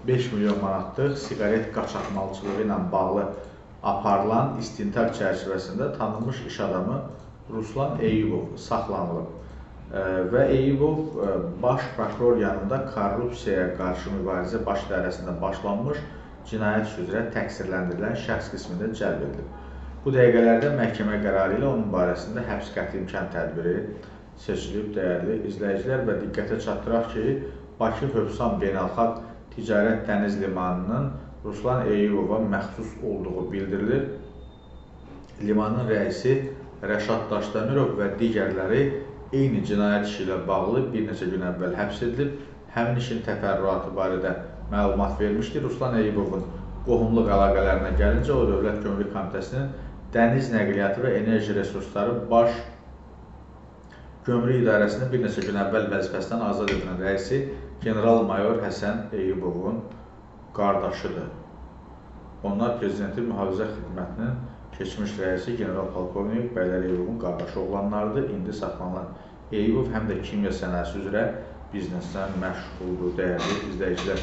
5 milyon manatlıq siqaret qaçaqmalçılığı ilə bağlı aparılan istintaq çərçivəsində tanınmış iş adamı Ruslan Eyübov saxlanılıb. Və Eyübov baş prokuror yanında korrupsiyaya qarşı mübarizə baş idarəsində başlanmış cinayət işi üzrə təqsirləndirilən şəxs qismində cəlb edilib. Bu dəqiqələrdə məhkəmə qərarı ilə onun barəsində həbs qəti imkan tədbiri seçilib. Dəyərli izləyicilər, və diqqətə çatdıraq ki, Bakı Hövsan Beynəlxalq Ticarət Dəniz Limanının Ruslan Eyübova məxsus olduğu bildirilir. Limanın rəisi Rəşad Daşdəmirov və digərləri eyni cinayət işi ilə bağlı bir neçə gün əvvəl həbs edilib. Həmin işin təfərrüatı barədə məlumat vermişdir. Ruslan Eyübovun qohumluq əlaqələrinə gəlincə, o Dövlət Gömrük Komitəsinin Dəniz Nəqliyyatı və Enerji Resursları Baş Gömrük İdarəsinin bir neçə gün əvvəl vəzifəsindən azad edilən rəisi General-Mayor Həsən Eyübovun qardaşıdır. Onlar Prezidentin Mühafizə Xidmətinin keçmiş rəisi General-Polkovnik Bəylər Eyübovun qardaşı oğlanlardır. İndi saxlanılan Eyübov həm də kimya sənayesi üzrə bizneslə məşğuldur, dəyərli izləyicilər.